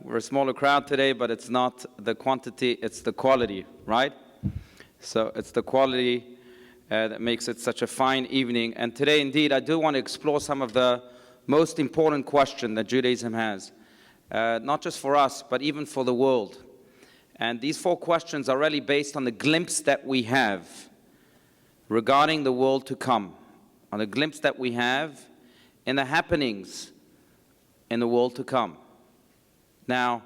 we're a smaller crowd today, but it's not the quantity, it's the quality, right? So it's the quality that makes it such a fine evening. And today, indeed, I do want to explore some of the most important questions that Judaism has, not just for us, but even for the world. And these 4 questions are really based on the glimpse that we have regarding the world to come, on the glimpse that we have in the happenings in the world to come. Now,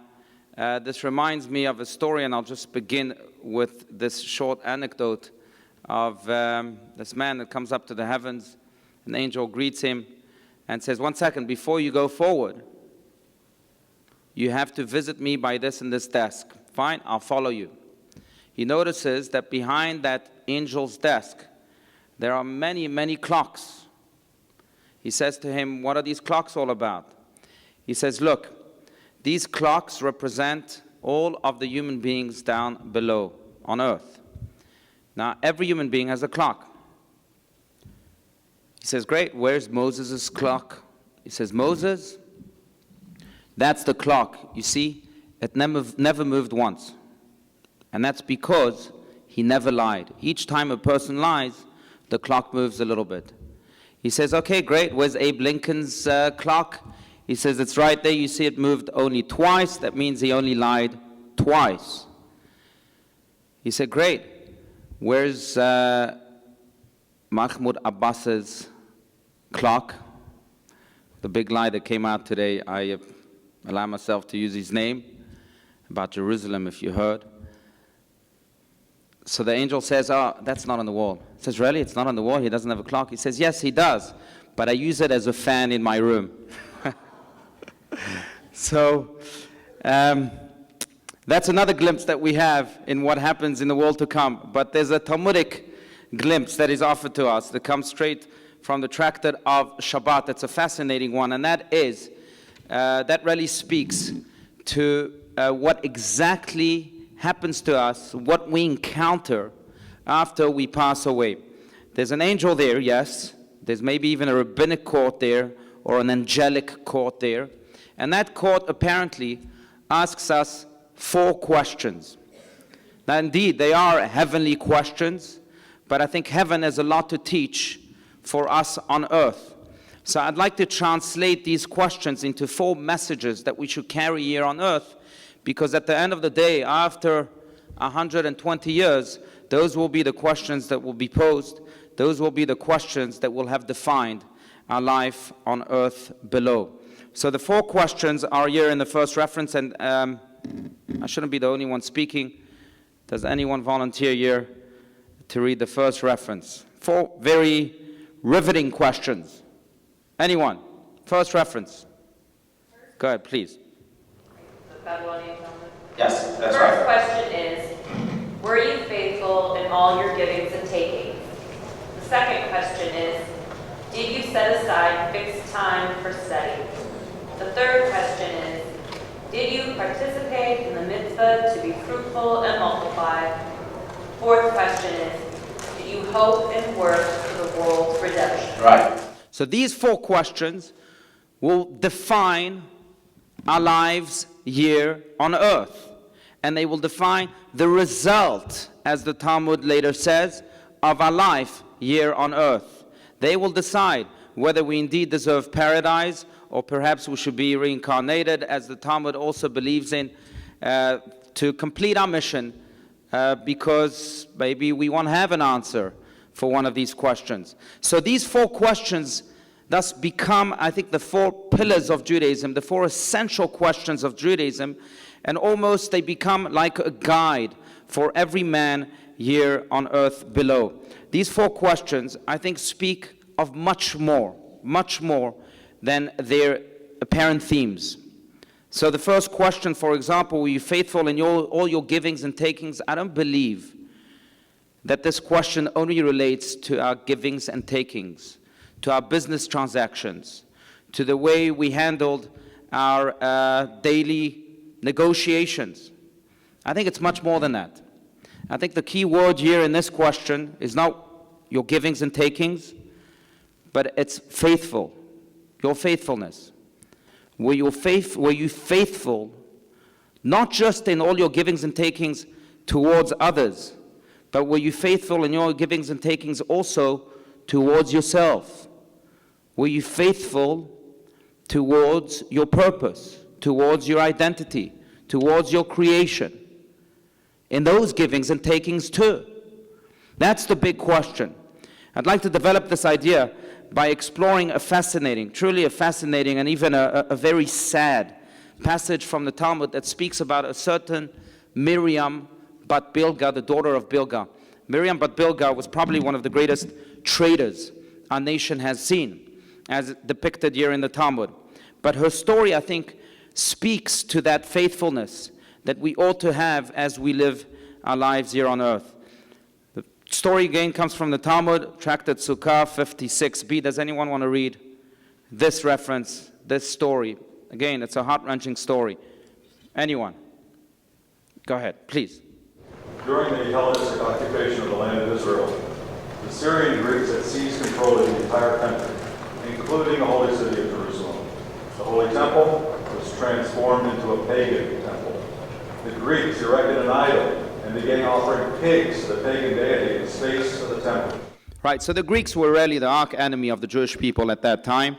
this reminds me of a story, and I'll just begin with this short anecdote of this man that comes up to the heavens. An angel greets him and says, "1 second, before you go forward, you have to visit me by this and this desk." "Fine, I'll follow you." He notices that behind that angel's desk, there are many, many clocks. He says to him, "What are these clocks all about?" He says, "Look, these clocks represent all of the human beings down below on earth." Now, every human being has a clock. He says, "Great, where's Moses' clock?" He says, "Moses, that's the clock. You see, it never moved once. And that's because he never lied. Each time a person lies, the clock moves a little bit." He says, "Okay, great. Where's Abe Lincoln's clock?" He says, "It's right there. You see it moved only twice. That means he only lied twice." He said, "Great. Where's Mahmoud Abbas's clock?" The big lie that came out today, I allow myself to use his name, about Jerusalem, if you heard. So the angel says, "Oh, that's not on the wall." He says, "Really? It's not on the wall? He doesn't have a clock?" He says, "Yes, he does, but I use it as a fan in my room." So that's another glimpse that we have in what happens in the world to come. But there's a Talmudic glimpse that is offered to us that comes straight from the tractate of Shabbat. It's a fascinating one, and that is, that really speaks to what exactly happens to us, what we encounter after we pass away. There's an angel there, yes. There's maybe even a rabbinic court there or an angelic court there. And that court apparently asks us 4 questions. Now, indeed, they are heavenly questions, but I think heaven has a lot to teach for us on earth. So I'd like to translate these questions into 4 messages that we should carry here on earth, because at the end of the day, after 120 years, those will be the questions that will be posed. Those will be the questions that will have defined our life on earth below. So the 4 questions are here in the first reference, and I shouldn't be the only one speaking. Does anyone volunteer here to read the first reference? 4 very riveting questions. Anyone? First reference. Go ahead, please. Yes, that's right. The first question is, were you faithful in all your givings and takings? The second question is, did you set aside fixed time for study? The third question is, did you participate in the mitzvah to be fruitful and multiply? Fourth question is, did you hope and work for the world's redemption? Right. So these 4 questions will define our lives here on earth. And they will define the result, as the Talmud later says, of our life here on earth. They will decide whether we indeed deserve paradise, or perhaps we should be reincarnated, as the Talmud also believes in, to complete our mission, because maybe we won't have an answer for one of these questions. So these 4 questions thus become, I think, the 4 pillars of Judaism, the 4 essential questions of Judaism, and almost they become like a guide for every man here on earth below. These 4 questions, I think, speak of much more than their apparent themes. So the first question, for example, were you faithful in all your givings and takings? I don't believe that this question only relates to our givings and takings, to our business transactions, to the way we handled our daily negotiations. I think it's much more than that. I think the key word here in this question is not your givings and takings, but it's faithful, your faithfulness. Were you faithful Not just in all your givings and takings towards others, but were you faithful in your givings and takings also towards yourself? Were you faithful towards your purpose, towards your identity, towards your creation? In those givings and takings too. That's the big question. I'd like to develop this idea by exploring a fascinating, truly a fascinating and even a very sad passage from the Talmud that speaks about a certain Miriam bat Bilga, the daughter of Bilga. Miriam bat Bilga was probably one of the greatest traders our nation has seen, as depicted here in the Talmud. But her story, I think, speaks to that faithfulness that we ought to have as we live our lives here on earth. The story again comes from the Talmud, Tractate Sukkah 56b. Does anyone want to read this reference, this story? Again, it's a heart-wrenching story. Anyone? Go ahead, please. During the Hellenistic occupation of the land of Israel, the Syrian Greeks had seized control of the entire country, including the holy city of Jerusalem. The Holy Temple was transformed into a pagan temple. The Greeks erected an idol and began offering pigs to the pagan deity in the space of the temple. Right, so the Greeks were really the arch enemy of the Jewish people at that time,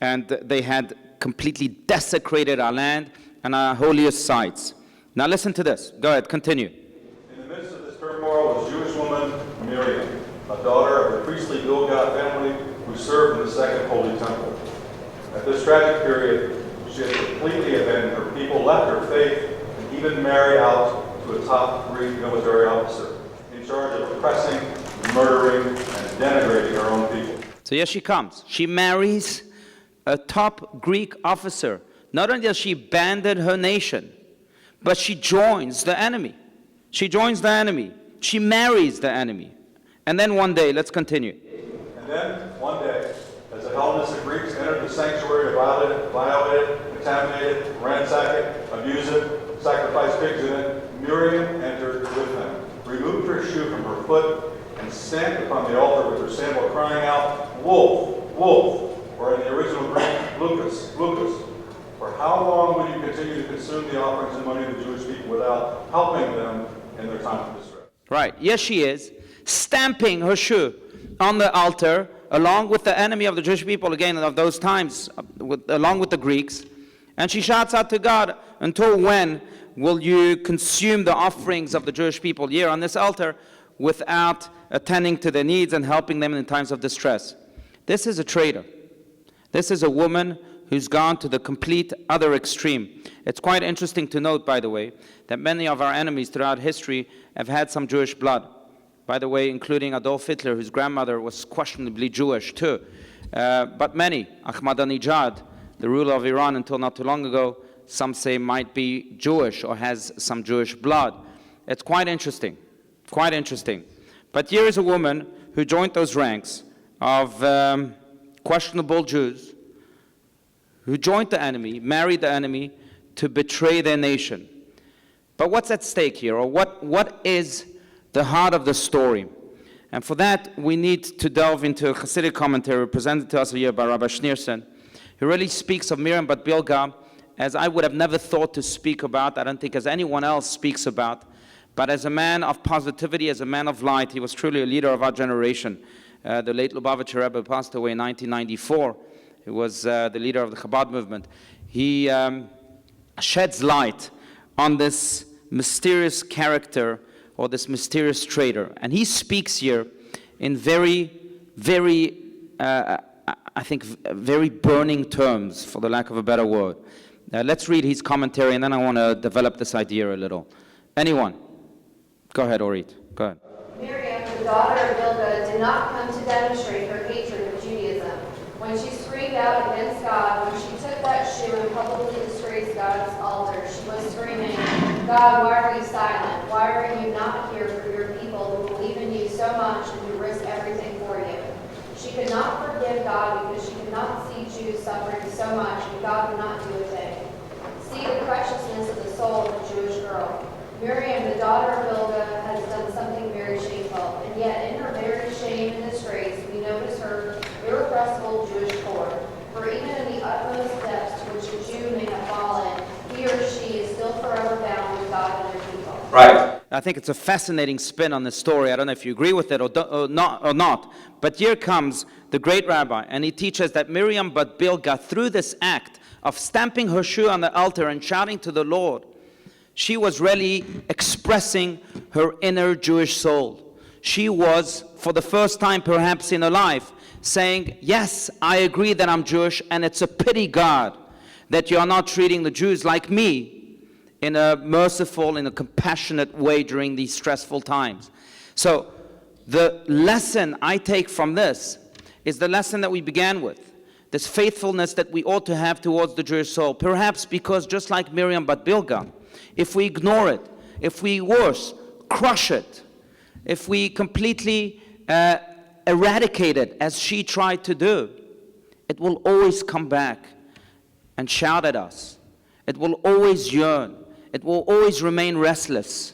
and they had completely desecrated our land and our holiest sites. Now listen to this. Go ahead, continue. In the midst of this turmoil was a Jewish woman, Miriam, a daughter of the priestly Bilga family who served in the second holy temple. At this tragic period, she had completely abandoned her people, left her faith, and even married out to a top Greek military officer in charge of oppressing, murdering, and denigrating her own people. So here she comes. She marries a top Greek officer. Not only does she abandon her nation, but she joins the enemy. She joins the enemy. She marries the enemy. And then one day, let's continue. And then, one day, as the Hellenistic Greeks entered the sanctuary to violate it, contaminate it, ransack it, abuse it, sacrifice pigs in it, Miriam entered with them, removed her shoe from her foot, and stamped upon the altar with her sandal, crying out, "Wolf, wolf," or in the original Greek, "Lucas, Lucas." For how long will you continue to consume the offerings and money of the Jewish people without helping them in their time of distress? Right, yes she is, stamping her shoe on the altar, along with the enemy of the Jewish people, again, of those times, along with the Greeks. And she shouts out to God, "Until when will you consume the offerings of the Jewish people here on this altar without attending to their needs and helping them in times of distress?" This is a traitor. This is a woman who's gone to the complete other extreme. It's quite interesting to note, by the way, that many of our enemies throughout history have had some Jewish blood. By the way, including Adolf Hitler, whose grandmother was questionably Jewish too. But many, Ahmadinejad, the ruler of Iran until not too long ago, some say might be Jewish or has some Jewish blood. It's quite interesting, quite interesting. But here is a woman who joined those ranks of questionable Jews, who joined the enemy, married the enemy to betray their nation. But what's at stake here, or what is the heart of the story? And for that, we need to delve into a Hasidic commentary presented to us here by Rabbi Schneerson, who really speaks of Miriam bat Bilga as I would have never thought to speak about, I don't think as anyone else speaks about, but as a man of positivity, as a man of light. He was truly a leader of our generation. The late Lubavitcher Rebbe passed away in 1994. He was the leader of the Chabad movement. He sheds light on this mysterious character or this mysterious traitor. And he speaks here in very, very, I think, very burning terms, for the lack of a better word. Let's read his commentary, and then I want to develop this idea a little. Anyone? Go ahead, Orit. Go ahead. Miriam, the daughter of Bilga, did not come to demonstrate her hatred of Judaism. When she screamed out against God, when she took that shoe and publicly disgraced God's altar, she was screaming, "God, why are you silent? Why are you not here for your people who believe in you so much and who risk everything for you?" She could not forgive God because she could not see Jews suffering so much, and God would not do a thing. See the preciousness of the soul of a Jewish girl. Miriam, the daughter of Bilga, has done something very shameful, and yet in her very shame and disgrace, we notice her irrepressible Jewish core. For even in the utmost depths to which a Jew may have fallen, he or she is still forever bound Right. I think it's a fascinating spin on this story. I don't know if you agree with it or not. But here comes the great rabbi, and he teaches that Miriam but Bilgah, through this act of stamping her shoe on the altar and shouting to the Lord, she was really expressing her inner Jewish soul. She was, for the first time perhaps in her life, saying, yes, I agree that I'm Jewish, and it's a pity, God, that you are not treating the Jews like me, in a merciful, in a compassionate way during these stressful times. So the lesson I take from this is the lesson that we began with, this faithfulness that we ought to have towards the Jewish soul. Perhaps because just like Miriam but Bilgah, if we ignore it, if we worse, crush it, if we completely eradicate it as she tried to do, it will always come back and shout at us. It will always yearn. It will always remain restless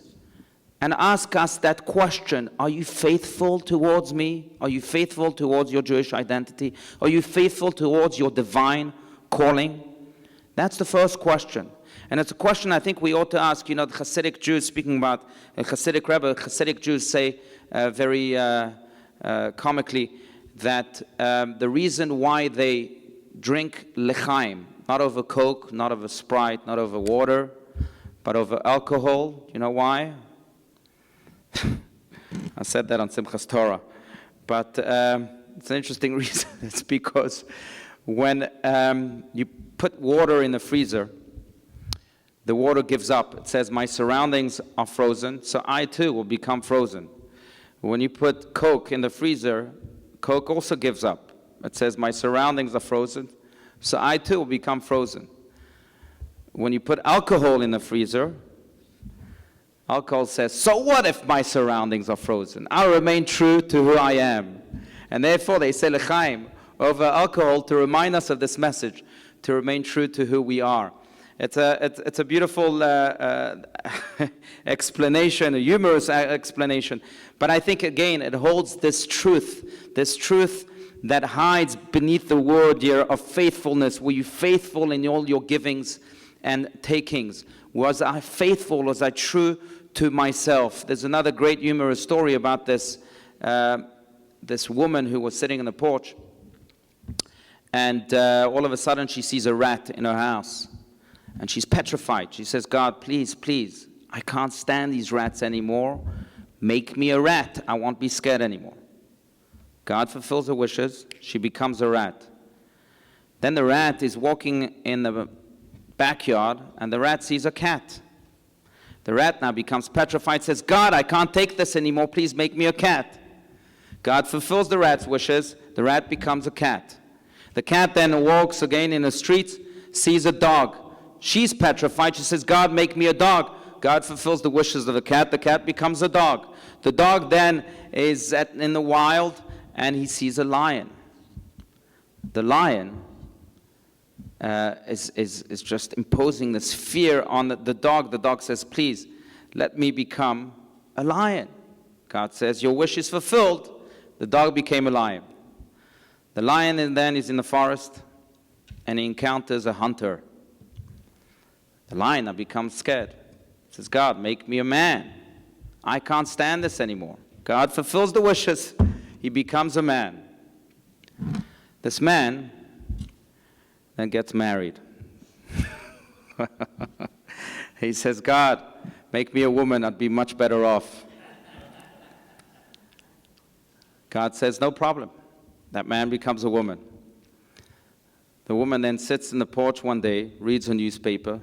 and ask us that question, are you faithful towards me? Are you faithful towards your Jewish identity? Are you faithful towards your divine calling? That's the first question. And it's a question I think we ought to ask. You know, the Hasidic Jews, speaking about a Hasidic Rebbe, Hasidic Jews say very comically that the reason why they drink l'chaim, not over Coke, not over Sprite, not over water, but over alcohol. You know why? I said that on Simchas Torah. But it's an interesting reason. It's because when you put water in the freezer, the water gives up. It says, my surroundings are frozen, so I too will become frozen. When you put Coke in the freezer, Coke also gives up. It says, my surroundings are frozen, so I too will become frozen. When you put alcohol in the freezer, alcohol says, so what if my surroundings are frozen? I'll remain true to who I am. And therefore they say l'chaim over alcohol to remind us of this message, to remain true to who we are. It's a beautiful explanation, a humorous explanation. But I think, again, it holds this truth that hides beneath the word here of faithfulness. Were you faithful in all your givings and takings? Was I faithful? Was I true to myself? There's another great humorous story about this woman who was sitting on the porch, and all of a sudden she sees a rat in her house, and she's petrified. She says, God, please, please, I can't stand these rats anymore. Make me a rat. I won't be scared anymore. God fulfills her wishes. She becomes a rat. Then the rat is walking in the backyard, and the rat sees a cat. The rat now becomes petrified, says, God, I can't take this anymore. Please make me a cat. God fulfills the rat's wishes. The rat becomes a cat. The cat then walks again in the streets, sees a dog. She's petrified. She says, God, make me a dog. God fulfills the wishes of the cat. The cat becomes a dog. The dog then is in the wild, and he sees a lion. The lion is just imposing this fear on the dog. The dog says, please, let me become a lion. God says, your wish is fulfilled. The dog became a lion. The lion then is in the forest, and he encounters a hunter. The lion now becomes scared. He says, God, make me a man. I can't stand this anymore. God fulfills the wishes. He becomes a man. This man then gets married. He says, God, make me a woman. I'd be much better off. God says, no problem. That man becomes a woman. The woman then sits in the porch one day, reads her newspaper,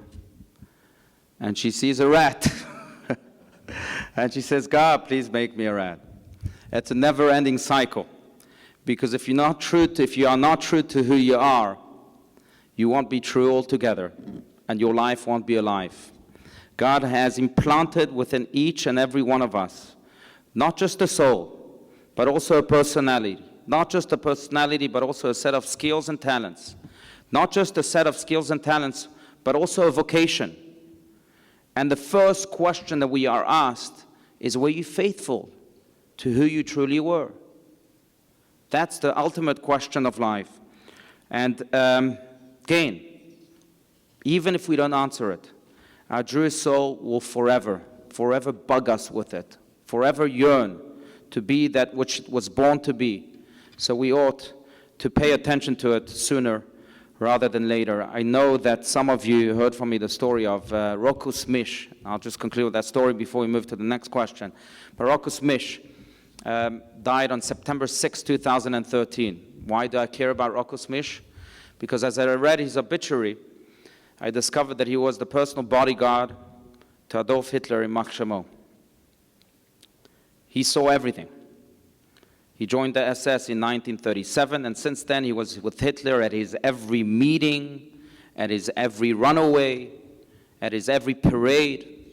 and she sees a rat. And she says, God, please make me a rat. It's a never-ending cycle. Because if you are not true to who you are, you won't be true altogether, and your life won't be alive. God has implanted within each and every one of us, not just a soul, but also a personality. Not just a personality, but also a set of skills and talents. Not just a set of skills and talents, but also a vocation. And the first question that we are asked is, were you faithful to who you truly were? That's the ultimate question of life. And again, even if we don't answer it, our Jewish soul will forever forever bug us with it, forever yearn to be that which it was born to be. So we ought to pay attention to it sooner rather than later. I know that some of you heard from me the story of Rocco Smish. I'll just conclude with that story before we move to the next question. But Rocco Smish died on September 6, 2013. Why do I care about Rocco Smish? Because as I read his obituary, I discovered that he was the personal bodyguard to Adolf Hitler in Machschemo. He saw everything. He joined the SS in 1937, and since then he was with Hitler at his every meeting, at his every runaway, at his every parade.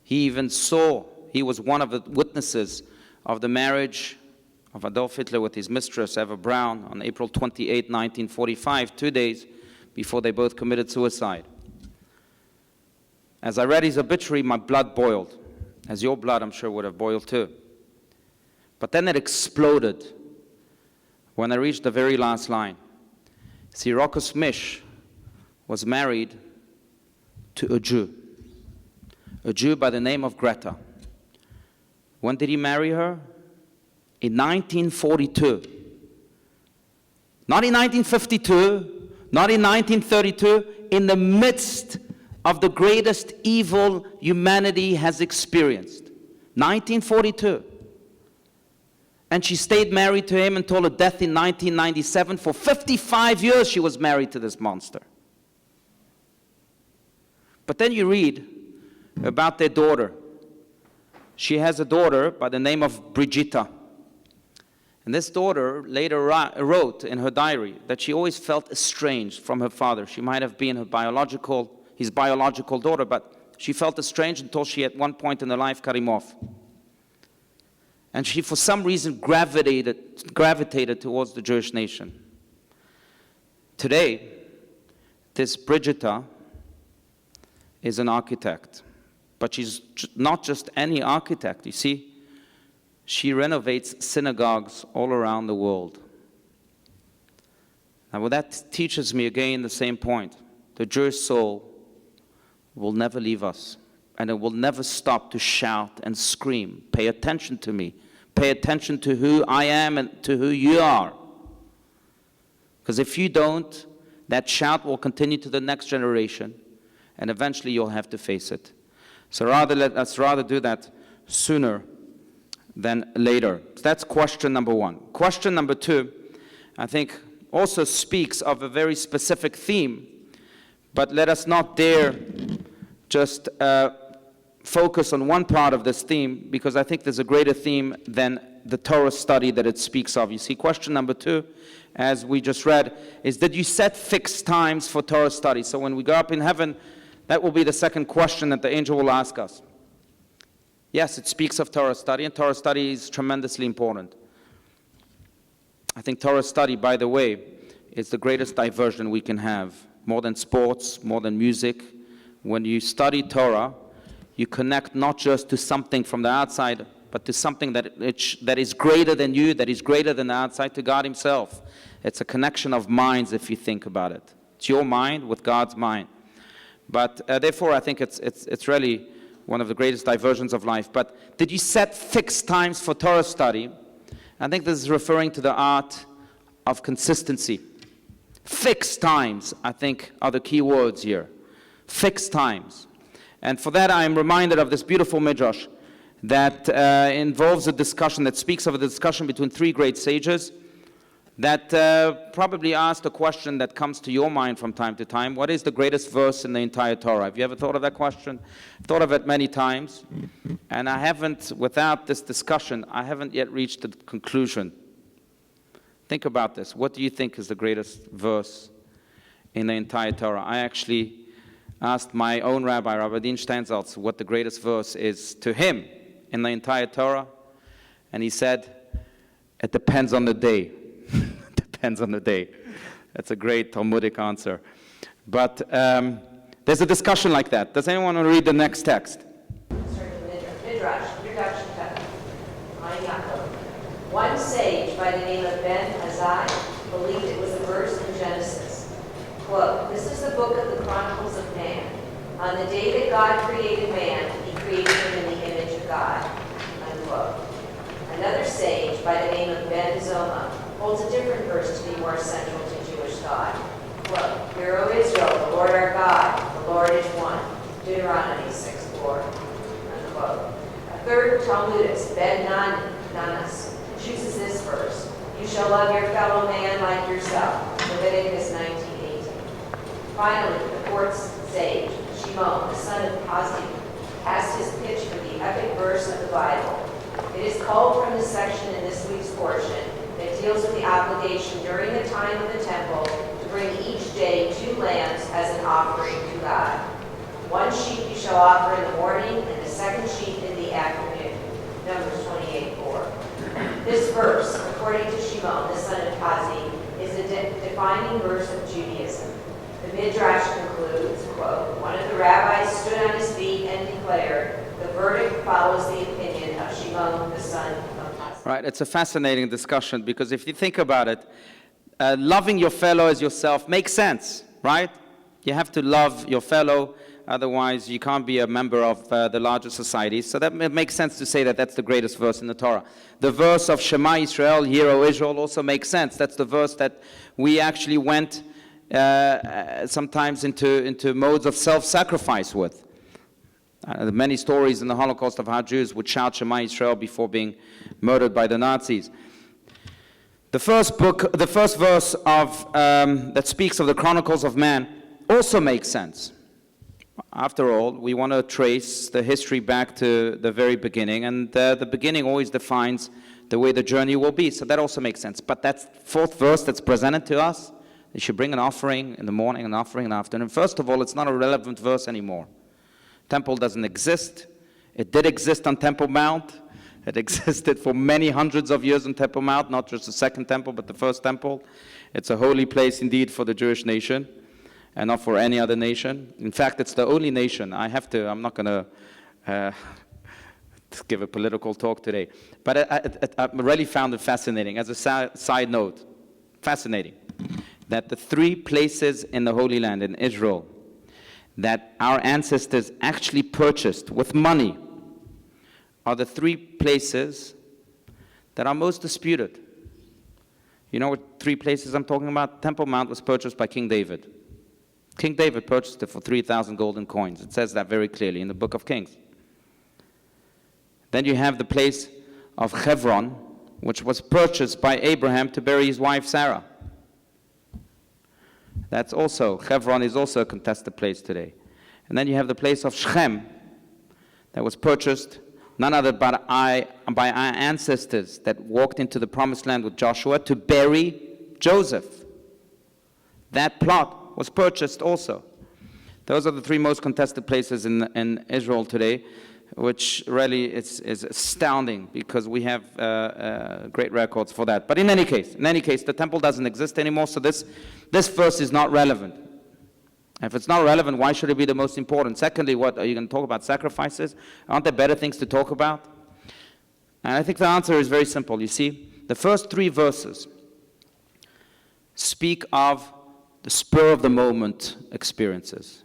He was one of the witnesses of the marriage of Adolf Hitler with his mistress, Eva Braun, on April 28, 1945, 2 days before they both committed suicide. As I read his obituary, my blood boiled, as your blood, I'm sure, would have boiled too. But then it exploded when I reached the very last line. See, Rocco Smish was married to a Jew by the name of Greta. When did he marry her? In 1942. Not in 1952, not in 1932, in the midst of the greatest evil humanity has experienced. 1942. And she stayed married to him until her death in 1997. For 55 years she was married to this monster. But then you read about their daughter. She has a daughter by the name of Brigitta. And this daughter later wrote in her diary that she always felt estranged from her father. She might have been his biological daughter, but she felt estranged until she at one point in her life cut him off. And she, for some reason, gravitated towards the Jewish nation. Today, this Brigitta is an architect. But she's not just any architect. You see, she renovates synagogues all around the world. Now, well, that teaches me again the same point. The Jewish soul will never leave us. And it will never stop to shout and scream, pay attention to me. Pay attention to who I am and to who you are. Because if you don't, that shout will continue to the next generation, and eventually you'll have to face it. So let us do that sooner than later. So that's question number one. Question number two, I think, also speaks of a very specific theme, but let us not dare just focus on one part of this theme, because I think there's a greater theme than the Torah study that it speaks of. You see, question number two, as we just read, is did you set fixed times for Torah study? So when we go up in heaven, that will be the second question that the angel will ask us. Yes, it speaks of Torah study, and Torah study is tremendously important. I think Torah study, by the way, is the greatest diversion we can have. More than sports, more than music. When you study Torah, you connect not just to something from the outside, but to something that is greater than you, that is greater than the outside, to God himself. It's a connection of minds if you think about it. It's your mind with God's mind. But therefore, I think it's really one of the greatest diversions of life. But did you set fixed times for Torah study? I think this is referring to the art of consistency. Fixed times, I think, are the key words here. Fixed times. And for that, I am reminded of this beautiful midrash that involves a discussion, that speaks of a discussion between three great sages that probably asked a question that comes to your mind from time to time. What is the greatest verse in the entire Torah? Have you ever thought of that question? I've thought of it many times. And without this discussion, I haven't yet reached the conclusion. Think about this. What do you think is the greatest verse in the entire Torah? I actually asked my own rabbi, Rabbi Steinsaltz, what the greatest verse is to him in the entire Torah. And he said, it depends on the day. It depends on the day. That's a great Talmudic answer. But there's a discussion like that. Does anyone want to read the next text? Midrash, introduction text. One sage by the name of Ben Azai believed it was a verse in Genesis. Quote, "This is the book of the Chronicles of Man. On the day that God created man, he created created him in the image of God. Unquote. Another sage by the name of Ben Zoma holds a different verse to be more central to Jewish thought. Quote, "Hear, O Israel, the Lord our God, the Lord is one." Deuteronomy 6:4. Unquote. A third Talmudist, Ben Nanas, chooses this verse. "You shall love your fellow man like yourself." Leviticus 19:18. Finally, the fourth sage, Shimon, the son of Hazi, cast his pitch for the epic verse of the Bible. It is called from the section in this week's portion that deals with the obligation during the time of the temple to bring each day 2 lambs as an offering to God. 1 sheep you shall offer in the morning, and the 2nd sheep in the afternoon. Numbers 28:4. This verse, according to Shimon, the son of Hazi, is a defining verse of Judaism. The Midrash concludes, quote, "One of the rabbis stood on his feet and declared, 'The verdict follows the opinion of Shimon, the son of Hazi.'" Right, it's a fascinating discussion because if you think about it, loving your fellow as yourself makes sense, right? You have to love your fellow, otherwise you can't be a member of the larger society. So that makes sense to say that that's the greatest verse in the Torah. The verse of Shema Israel, Hear, O Israel, also makes sense. That's the verse that we actually went sometimes into modes of self-sacrifice with. Many stories in the Holocaust of how Jews would shout Shema Israel before being murdered by the Nazis. The first verse of that speaks of the Chronicles of Man also makes sense. After all, we want to trace the history back to the very beginning, and the beginning always defines the way the journey will be. So that also makes sense. But that 4th verse that's presented to us, you should bring an offering in the morning, an offering in the afternoon. First of all, it's not a relevant verse anymore. Temple doesn't exist. It did exist on Temple Mount. It existed for many hundreds of years on Temple Mount, not just the second temple, but the first temple. It's a holy place indeed for the Jewish nation, and not for any other nation. In fact, it's the only nation. I'm not going to give a political talk today. But I really found it fascinating, as a side note, fascinating, that the 3 places in the Holy Land, in Israel, that our ancestors actually purchased with money are the 3 places that are most disputed. You know what 3 places I'm talking about? Temple Mount was purchased by King David. King David purchased it for 3,000 golden coins. It says that very clearly in the book of Kings. Then you have the place of Hebron, which was purchased by Abraham to bury his wife Sarah. Hebron is also a contested place today. And then you have the place of Shechem that was purchased none other but by our ancestors that walked into the promised land with Joshua to bury Joseph. That plot was purchased also. Those are the 3 most contested places in Israel today, which really is astounding because we have great records for that. But in any case, the temple doesn't exist anymore, so this verse is not relevant. If it's not relevant, why should it be the most important? Secondly, what are you going to talk about? Sacrifices? Aren't there better things to talk about? And I think the answer is very simple. You see, the first 3 verses speak of the spur of the moment experiences,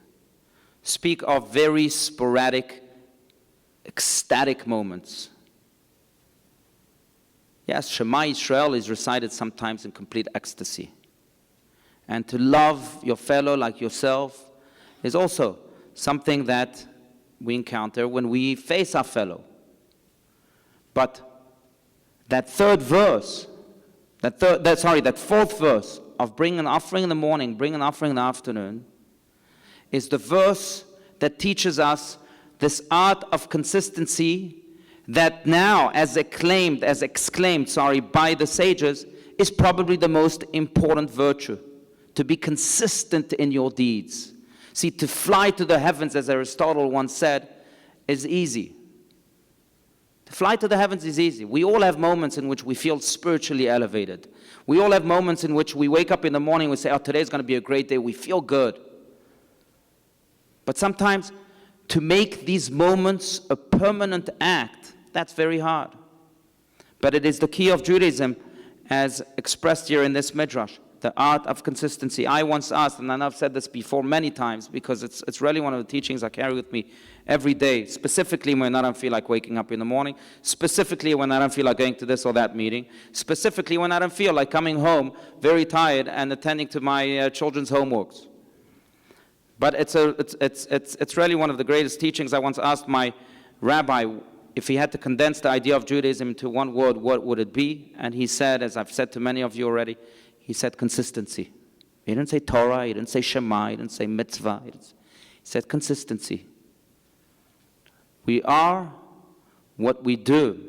speak of very sporadic, ecstatic moments. Yes, Shema Israel is recited sometimes in complete ecstasy. And to love your fellow like yourself is also something that we encounter when we face our fellow. But that 4th verse of bring an offering in the morning, bring an offering in the afternoon, is the verse that teaches us this art of consistency that now, as exclaimed by the sages, is probably the most important virtue. To be consistent in your deeds. See, to fly to the heavens, as Aristotle once said, is easy. To fly to the heavens is easy. We all have moments in which we feel spiritually elevated. We all have moments in which we wake up in the morning and we say, today's going to be a great day. We feel good. But sometimes, to make these moments a permanent act, that's very hard. But it is the key of Judaism, as expressed here in this Midrash. The art of consistency. I once asked, and I've said this before many times, because it's really one of the teachings I carry with me every day, specifically when I don't feel like waking up in the morning, specifically when I don't feel like going to this or that meeting, specifically when I don't feel like coming home very tired and attending to my children's homeworks. But it's really one of the greatest teachings. I once asked my rabbi if he had to condense the idea of Judaism into one word, what would it be? And he said, as I've said to many of you already, he said consistency. He didn't say Torah, he didn't say Shema, he didn't say mitzvah. He said consistency. We are what we do,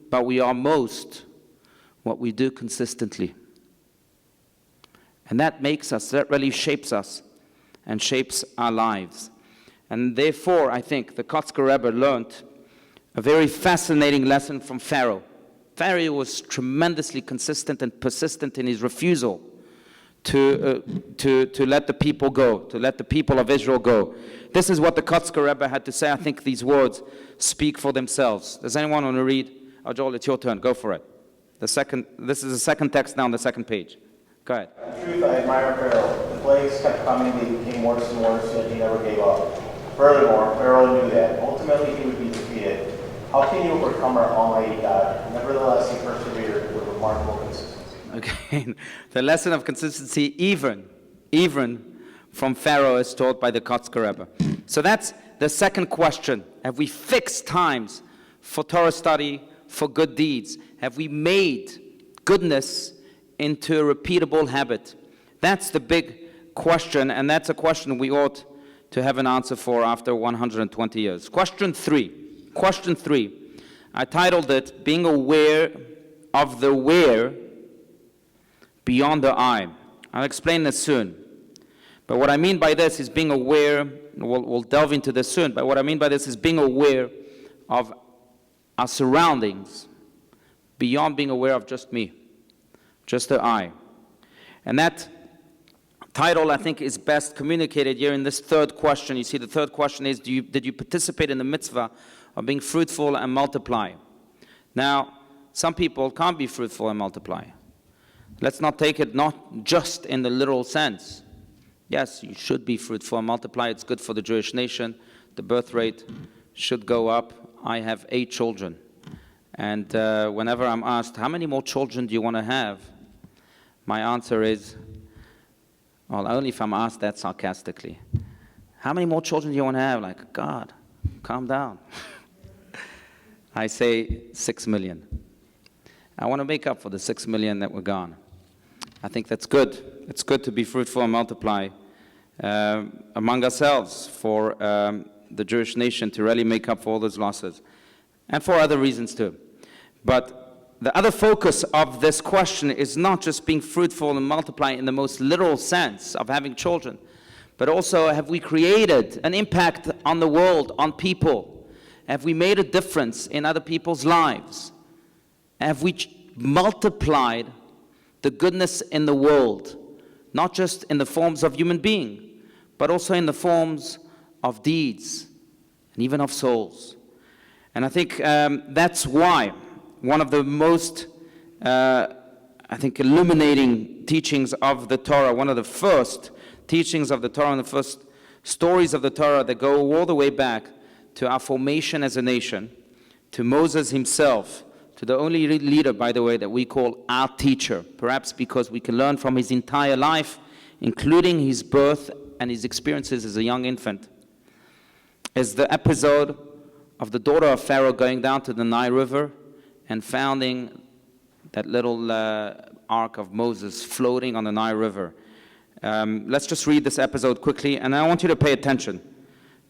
but we are most what we do consistently. And that makes us, that really shapes us and shapes our lives. And therefore, I think the Kotzker Rebbe learned a very fascinating lesson from Pharaoh. Pharaoh was tremendously consistent and persistent in his refusal to let the people go, to let the people of Israel go. This is what the Kotzker Rebbe had to say. I think these words speak for themselves. Does anyone want to read? Oh, Joel, it's your turn. Go for it. This is the second text now on the second page. Go ahead. In truth, I admire Pharaoh. The plagues kept coming, they became worse and worse, yet he never gave up. Furthermore, Pharaoh knew that ultimately he would be defeated. How can you overcome our Almighty God? Nevertheless, he persevered with remarkable consistency. Okay, the lesson of consistency, even from Pharaoh, is taught by the Kotzker Rebbe. So that's the second question. Have we fixed times for Torah study, for good deeds? Have we made goodness into a repeatable habit? That's the big question, and that's a question we ought to have an answer for after 120 years. Question three, I titled it, Being Aware of the Where Beyond the I. I'll explain this soon. But what I mean by this is being aware, we'll delve into this soon, but what I mean by this is being aware of our surroundings beyond being aware of just me, just the I. And that title, I think, is best communicated here in this third question. You see, the third question is, did you participate in the mitzvah of being fruitful and multiply? Now, some people can't be fruitful and multiply. Let's not take it not just in the literal sense. Yes, you should be fruitful and multiply. It's good for the Jewish nation. The birth rate should go up. I have 8 children. And whenever I'm asked, how many more children do you want to have? My answer is, well, only if I'm asked that sarcastically. How many more children do you want to have? Like, God, calm down. I say 6 million. I want to make up for the 6 million that were gone. I think that's good. It's good to be fruitful and multiply among ourselves for the Jewish nation to really make up for all those losses, and for other reasons too. But the other focus of this question is not just being fruitful and multiply in the most literal sense of having children, but also, have we created an impact on the world, on people? Have we made a difference in other people's lives? Have we multiplied the goodness in the world, not just in the forms of human being, but also in the forms of deeds and even of souls? And I think that's why one of the most, illuminating teachings of the Torah, one of the first teachings of the Torah and the first stories of the Torah that go all the way back to our formation as a nation, to Moses himself, to the only leader, by the way, that we call our teacher, perhaps because we can learn from his entire life, including his birth and his experiences as a young infant, is the episode of the daughter of Pharaoh going down to the Nile River and finding that little ark of Moses floating on the Nile River. Let's just read this episode quickly, and I want you to pay attention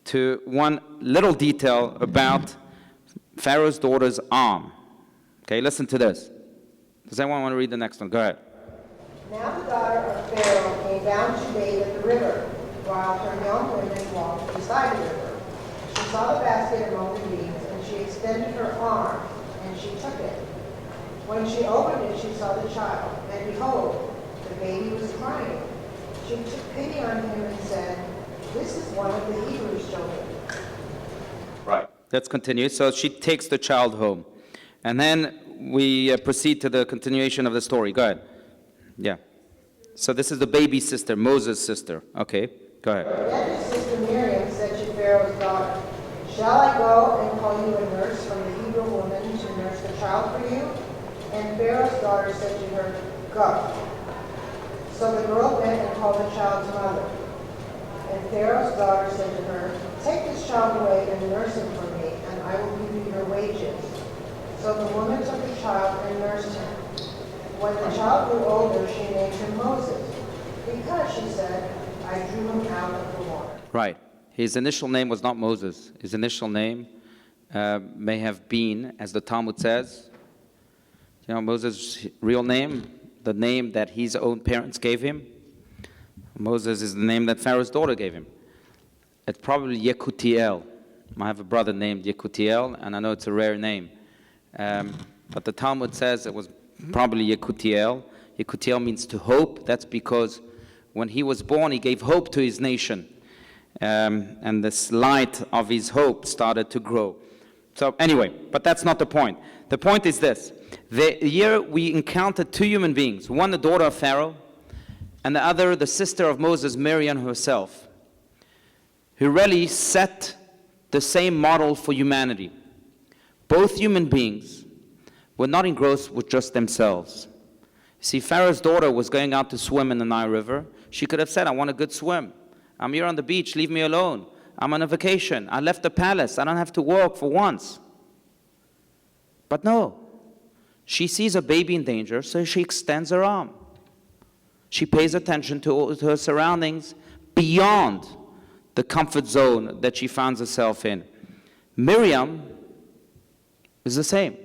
to one little detail about Pharaoh's daughter's arm. Okay, listen to this. Does anyone want to read the next one? Go ahead. Now the daughter of Pharaoh came down to bathe at the river, while her young women walked beside the river. She saw the basket among the reeds, and she extended her arm, and she took it. When she opened it, she saw the child, and behold, the baby was crying. She took pity on him and said, "This is one of the Hebrews' children." Right. Let's continue. So she takes the child home. And then we proceed to the continuation of the story. Go ahead. Yeah. So this is the baby sister, Moses' sister. Okay, go ahead. Then his sister Miriam said to Pharaoh's daughter, "Shall I go and call you a nurse from the Hebrew woman to nurse the child for you?" And Pharaoh's daughter said to her, "Go." So the girl went and called the child's mother. And Pharaoh's daughter said to her, "Take this child away and nurse him for me, and I will give you your wages." So the woman took the child and nursed him. When the child grew older, she named him Moses, because, she said, "I drew him out of the water." Right. His initial name was not Moses. His initial name may have been, as the Talmud says, you know, Moses' real name, the name that his own parents gave him. Moses is the name that Pharaoh's daughter gave him. It's probably Yekutiel. I have a brother named Yekutiel, and I know it's a rare name. But the Talmud says it was probably Yekutiel. Yekutiel means to hope. That's because when he was born, he gave hope to his nation. And this light of his hope started to grow. So anyway, but that's not the point. The point is this. Here we encountered two human beings, one the daughter of Pharaoh, and the other the sister of Moses, Miriam herself, who really set the same model for humanity. Both human beings were not engrossed with just themselves. See, Pharaoh's daughter was going out to swim in the Nile River. She could have said, "I want a good swim. I'm here on the beach, leave me alone. I'm on a vacation. I left the palace. I don't have to work for once." But no. She sees a baby in danger, so she extends her arm. She pays attention to her surroundings beyond the comfort zone that she finds herself in. Miriam is the same.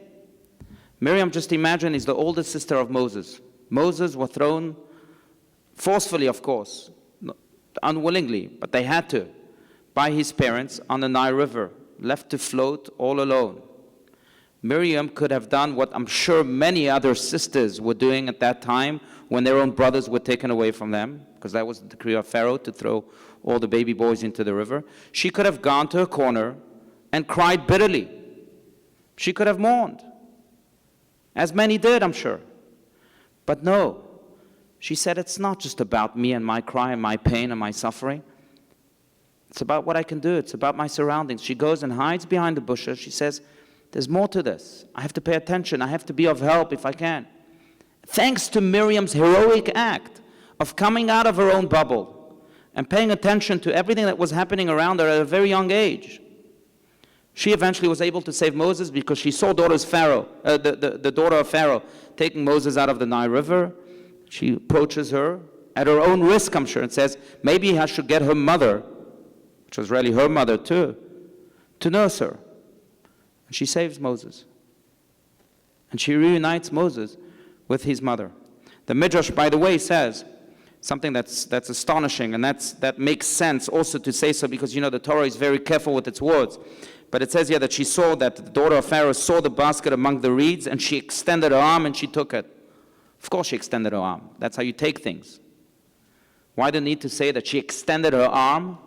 Miriam, just imagine, is the oldest sister of Moses. Moses was thrown forcefully, of course, unwillingly, but they had to, by his parents on the Nile River, left to float all alone. Miriam could have done what I'm sure many other sisters were doing at that time when their own brothers were taken away from them, because that was the decree of Pharaoh to throw all the baby boys into the river. She could have gone to a corner and cried bitterly. She could have mourned, as many did, I'm sure. But no, she said, it's not just about me and my cry and my pain and my suffering. It's about what I can do. It's about my surroundings. She goes and hides behind the bushes. She says, there's more to this. I have to pay attention. I have to be of help if I can. Thanks to Miriam's heroic act of coming out of her own bubble and paying attention to everything that was happening around her at a very young age, she eventually was able to save Moses because she saw the daughter of Pharaoh taking Moses out of the Nile River. She approaches her at her own risk, I'm sure, and says, maybe I should get her mother, which was really her mother too, to nurse her. And she saves Moses. And she reunites Moses with his mother. The Midrash, by the way, says something that's astonishing, and that makes sense also to say so because, you know, the Torah is very careful with its words. But it says here that she saw that the daughter of Pharaoh saw the basket among the reeds, and she extended her arm and she took it. Of course she extended her arm. That's how you take things. Why the need to say that she extended her arm?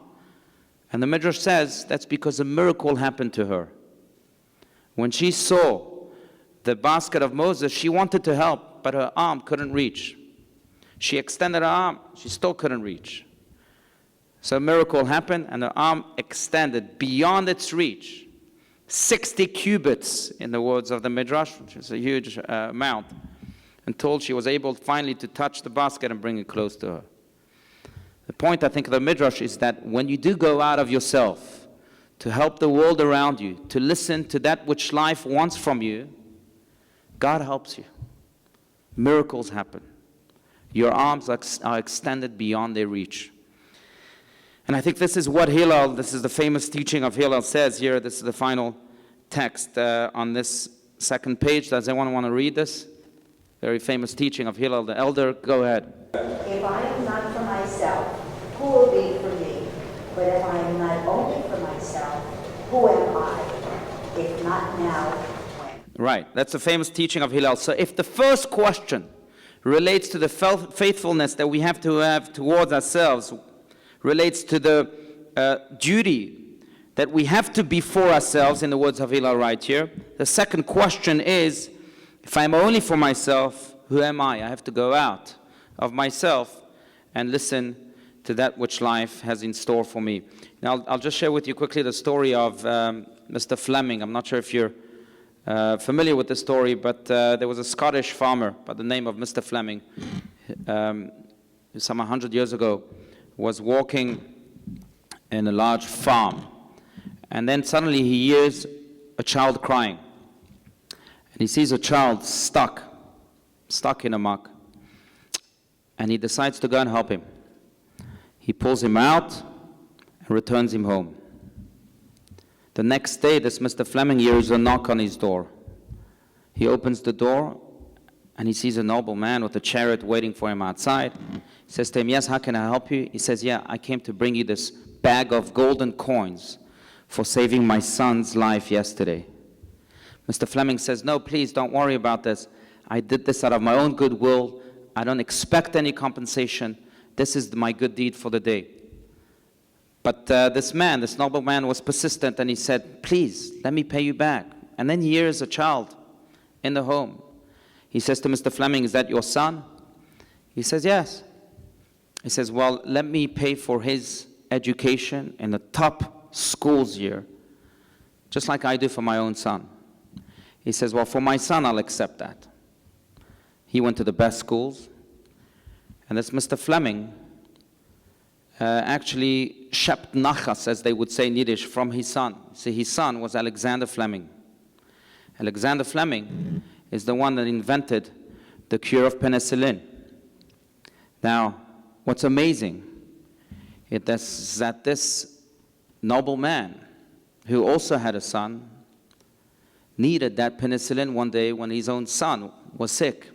And the Midrash says that's because a miracle happened to her. When she saw the basket of Moses, she wanted to help, but her arm couldn't reach. She extended her arm, she still couldn't reach. So a miracle happened, and her arm extended beyond its reach. 60 cubits, in the words of the Midrash, which is a huge amount, until she was able finally to touch the basket and bring it close to her. The point, I think, of the Midrash is that when you do go out of yourself to help the world around you, to listen to that which life wants from you, God helps you. Miracles happen. Your arms are extended beyond their reach. And I think this is what Hillel, this is the famous teaching of Hillel, says here. This is the final text on this second page. Does anyone want to read this? Very famous teaching of Hillel the elder. Go ahead. If I am not for myself, who will be for me? But if I am not only for myself, who am I? If not now, when? Right. That's the famous teaching of Hillel. So if the first question relates to the faithfulness that we have to have towards ourselves, relates to the duty that we have to be for ourselves, in the words of Hillel right here, the second question is, if I'm only for myself, who am I? I have to go out. of myself and listen to that which life has in store for me. Now, I'll just share with you quickly the story of Mr. Fleming. I'm not sure if you're familiar with the story, but there was a Scottish farmer by the name of Mr. Fleming, some 100 years ago, was walking in a large farm, and then suddenly he hears a child crying, and he sees a child stuck in a muck, and he decides to go and help him. He pulls him out and returns him home. The next day, this Mr. Fleming hears a knock on his door. He opens the door, and he sees a noble man with a chariot waiting for him outside. He says to him, "Yes, how can I help you?" He says, "Yeah, I came to bring you this bag of golden coins for saving my son's life yesterday." Mr. Fleming says, "No, please, don't worry about this. I did this out of my own goodwill. I don't expect any compensation. This is my good deed for the day." But this noble man was persistent, and he said, "Please, let me pay you back." And then he hears a child in the home. He says to Mr. Fleming, "Is that your son?" He says, "Yes." He says, "Well, let me pay for his education in the top schools here, just like I do for my own son." He says, "Well, for my son, I'll accept that." He went to the best schools, and this Mr. Fleming actually shept nachas, as they would say in Yiddish, from his son. See, his son was Alexander Fleming. Alexander Fleming is the one that invented the cure of penicillin. Now, what's amazing is that this noble man, who also had a son, needed that penicillin one day when his own son was sick.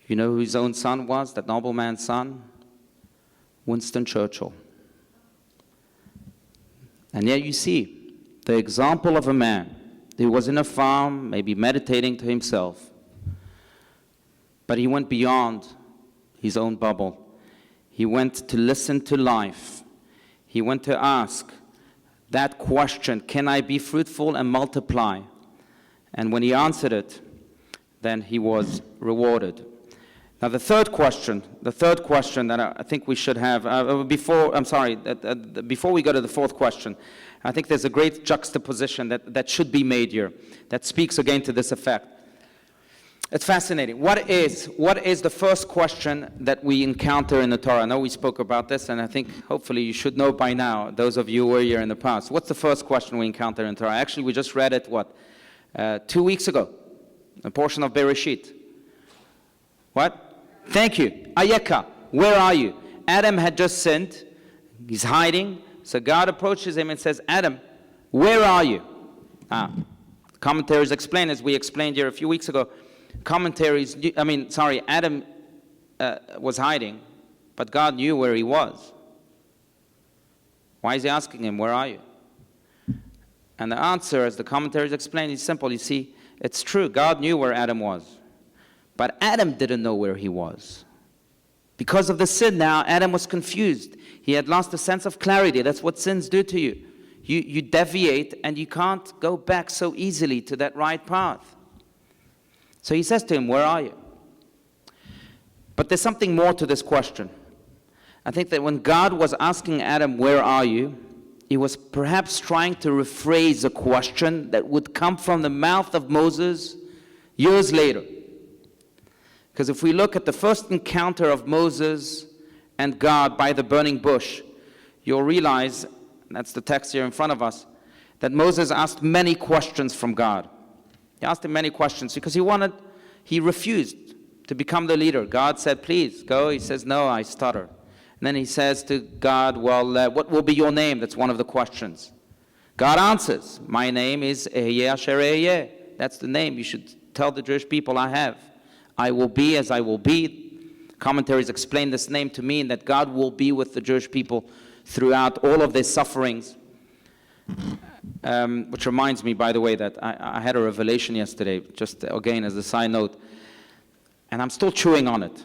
You know who his own son was, that noble man's son? Winston Churchill. And yet you see the example of a man who was in a farm, maybe meditating to himself, but he went beyond his own bubble. He went to listen to life. He went to ask that question, can I be fruitful and multiply? And when he answered it, then he was rewarded. Now the third question that I think we should have, before we go to the fourth question, I think there's a great juxtaposition that should be made here, that speaks again to this effect. It's fascinating. What is the first question that we encounter in the Torah? I know we spoke about this, and I think hopefully you should know by now, those of you who were here in the past. What's the first question we encounter in Torah? Actually, we just read it, 2 weeks ago, a portion of Bereshit. What? Thank you. Ayeka, where are you? Adam had just sinned. He's hiding. So God approaches him and says, Adam, where are you? Commentaries explain, as we explained here a few weeks ago, Adam was hiding, but God knew where he was. Why is he asking him, where are you? And the answer, as the commentaries explain, is simple. You see, it's true. God knew where Adam was. But Adam didn't know where he was. Because of the sin now, Adam was confused. He had lost a sense of clarity. That's what sins do to you. You deviate, and you can't go back so easily to that right path. So he says to him, where are you? But there's something more to this question. I think that when God was asking Adam, where are you? He was perhaps trying to rephrase a question that would come from the mouth of Moses years later. Because if we look at the first encounter of Moses and God by the burning bush, you'll realize, and that's the text here in front of us, that Moses asked many questions from God. He asked him many questions because he refused to become the leader. God said, please, go. He says, no, I stutter. And then he says to God, well, what will be your name? That's one of the questions. God answers, my name is Ehyeh Asher Ehyeh. That's the name you should tell the Jewish people I have. I will be as I will be. Commentaries explain this name to mean that God will be with the Jewish people throughout all of their sufferings. Which reminds me, by the way, that I had a revelation yesterday, just again as a side note, and I'm still chewing on it.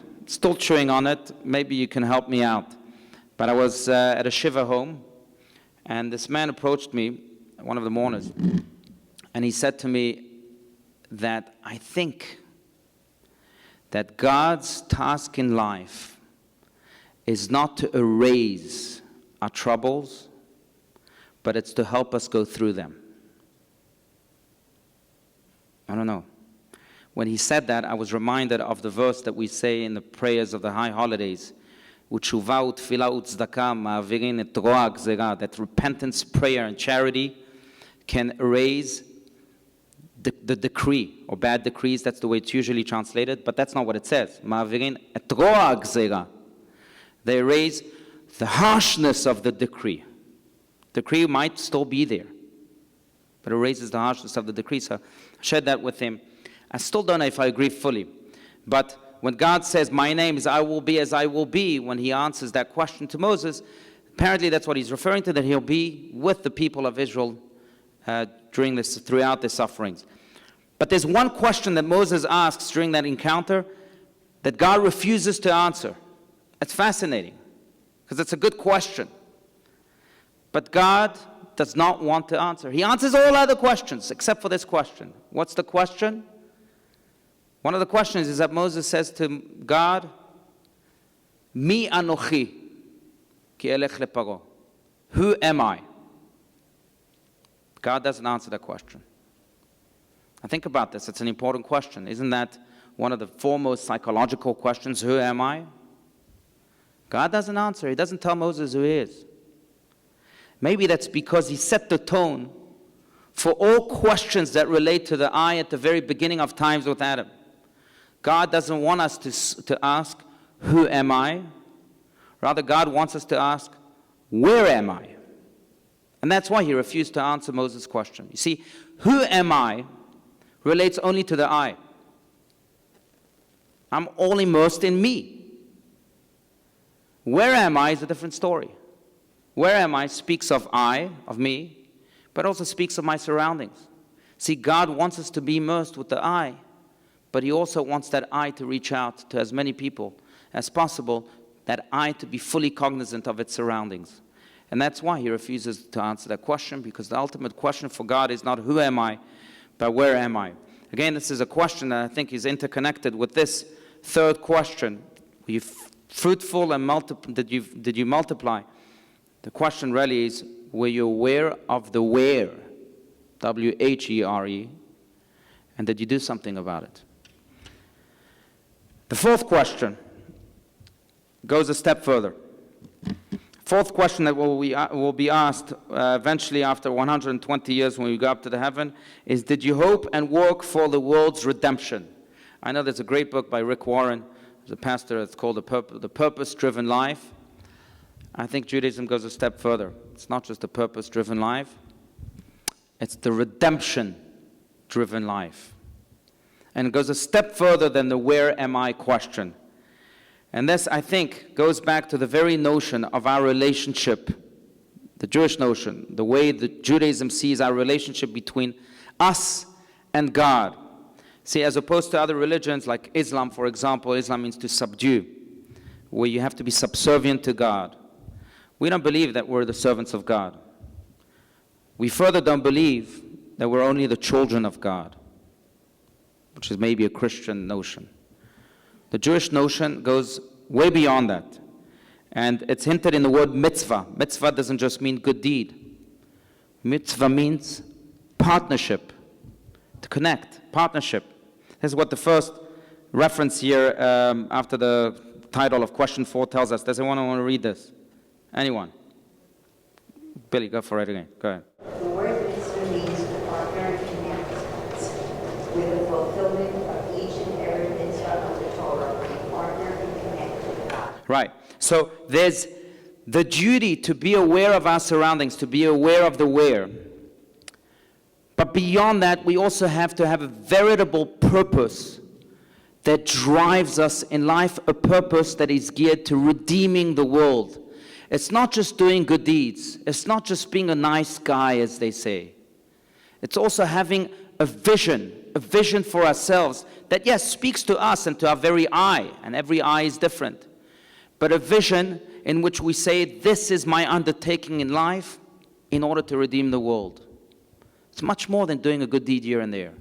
Maybe you can help me out. But I was at a shiva home, and this man approached me, one of the mourners, and he said to me that I think that God's task in life is not to erase our troubles, but it's to help us go through them. I don't know. When he said that, I was reminded of the verse that we say in the prayers of the high holidays, that repentance, prayer, and charity can erase the decree or bad decrees. That's the way it's usually translated, but that's not what it says. They erase the harshness of the decree. Decree might still be there, but it erases the harshness of the decree. So I shared that with him. I still don't know if I agree fully, but when God says, my name is I will be as I will be, when he answers that question to Moses, apparently that's what he's referring to, that he'll be with the people of Israel throughout their sufferings. But there's one question that Moses asks during that encounter that God refuses to answer. It's fascinating, because it's a good question. But God does not want to answer. He answers all other questions except for this question. What's the question? One of the questions is that Moses says to God, Mi anochi ki elech leparo. Who am I? God doesn't answer that question. I think about this. It's an important question. Isn't that one of the foremost psychological questions? Who am I? God doesn't answer. He doesn't tell Moses who he is. Maybe that's because he set the tone for all questions that relate to the I at the very beginning of times with Adam. God doesn't want us to ask, who am I? Rather, God wants us to ask, where am I? And that's why he refused to answer Moses' question. You see, who am I relates only to the I. I'm all immersed in me. Where am I is a different story. Where am I speaks of I, of me, but also speaks of my surroundings. See, God wants us to be immersed with the I, but he also wants that I to reach out to as many people as possible, that I to be fully cognizant of its surroundings. And that's why he refuses to answer that question, because the ultimate question for God is not who am I, but where am I? Again, this is a question that I think is interconnected with this third question. Were you fruitful and did you multiply? The question really is, were you aware of the where? W-H-E-R-E. And did you do something about it? The fourth question goes a step further. Fourth question that will be asked eventually after 120 years when we go up to the heaven is, did you hope and work for the world's redemption? I know there's a great book by Rick Warren, there's a pastor, it's called The Purpose-Driven Life. I think Judaism goes a step further. It's not just a purpose-driven life, it's the redemption-driven life. And it goes a step further than the where am I question. And this, I think, goes back to the very notion of our relationship, the Jewish notion, the way that Judaism sees our relationship between us and God. See, as opposed to other religions like Islam, for example, Islam means to subdue, where you have to be subservient to God. We don't believe that we're the servants of God. We further don't believe that we're only the children of God, which is maybe a Christian notion. The Jewish notion goes way beyond that. And it's hinted in the word mitzvah. Mitzvah doesn't just mean good deed. Mitzvah means partnership, to connect, partnership. This is what the first reference here after the title of question 4 tells us. Does anyone want to read this? Anyone? Billy, go for it again. Go ahead. The word mitzvah means to partner in commandments. With the fulfillment of each and every mitzvah of the Torah, we partner and connect with God. Right. So there's the duty to be aware of our surroundings, to be aware of the where. But beyond that, we also have to have a veritable purpose that drives us in life, a purpose that is geared to redeeming the world. It's not just doing good deeds. It's not just being a nice guy, as they say. It's also having a vision for ourselves that, yes, speaks to us and to our very eye, and every eye is different. But a vision in which we say, this is my undertaking in life in order to redeem the world. It's much more than doing a good deed here and there.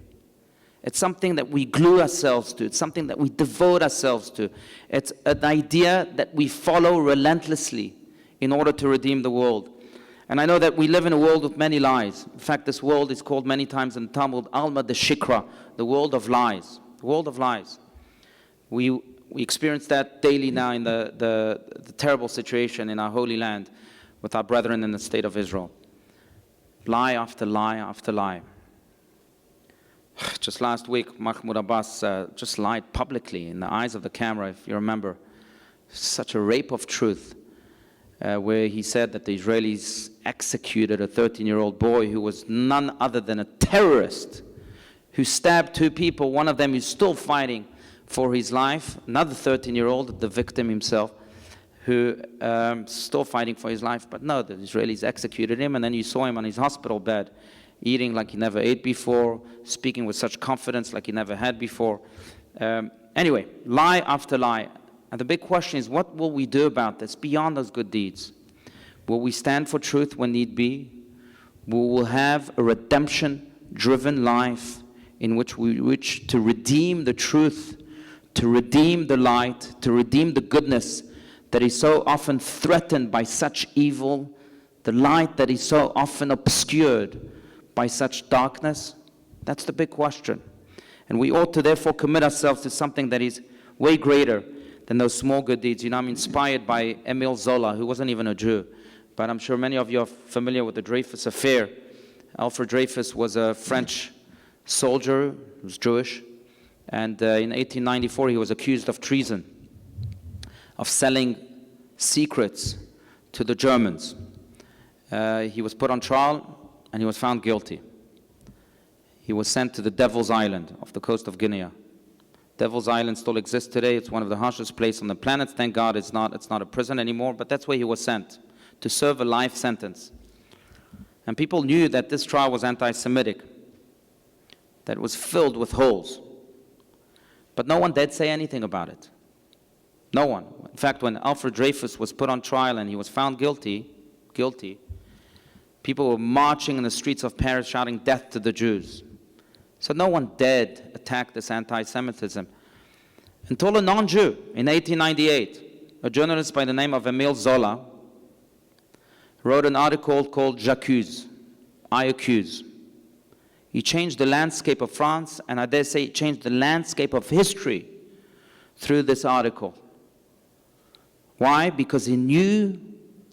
It's something that we glue ourselves to. It's something that we devote ourselves to. It's an idea that we follow relentlessly in order to redeem the world. And I know that we live in a world with many lies. In fact, this world is called many times in the Talmud, Alma de Shikra, the world of lies. The world of lies. We experience that daily now in the terrible situation in our holy land with our brethren in the state of Israel. Lie after lie after lie. Just last week, Mahmoud Abbas just lied publicly in the eyes of the camera, if you remember. Such a rape of truth. Where he said that the Israelis executed a 13-year-old boy who was none other than a terrorist, who stabbed 2 people. One of them is still fighting for his life. Another 13-year-old, the victim himself, who still fighting for his life. But no, the Israelis executed him, and then you saw him on his hospital bed, eating like he never ate before, speaking with such confidence like he never had before. Anyway, lie after lie. And the big question is, what will we do about this beyond those good deeds? Will we stand for truth when need be? We will have a redemption-driven life in which we wish to redeem the truth, to redeem the light, to redeem the goodness that is so often threatened by such evil, the light that is so often obscured by such darkness? That's the big question. And we ought to therefore commit ourselves to something that is way greater than those small good deeds. You know, I'm inspired by Émile Zola, who wasn't even a Jew, but I'm sure many of you are familiar with the Dreyfus affair. Alfred Dreyfus was a French soldier, he was Jewish, and in 1894 he was accused of treason, of selling secrets to the Germans. He was put on trial and he was found guilty. He was sent to the Devil's Island off the coast of Guinea. Devil's Island still exists today. It's one of the harshest places on the planet. Thank God it's not a prison anymore, but that's where he was sent, to serve a life sentence. And people knew that this trial was anti-Semitic, that it was filled with holes. But no one dared say anything about it. No one. In fact, when Alfred Dreyfus was put on trial and he was found guilty, people were marching in the streets of Paris shouting, "Death to the Jews." So no one dared attack this anti-Semitism. Until a non-Jew, in 1898, a journalist by the name of Émile Zola wrote an article called J'accuse, I accuse. He changed the landscape of France, and I dare say he changed the landscape of history through this article. Why? Because he knew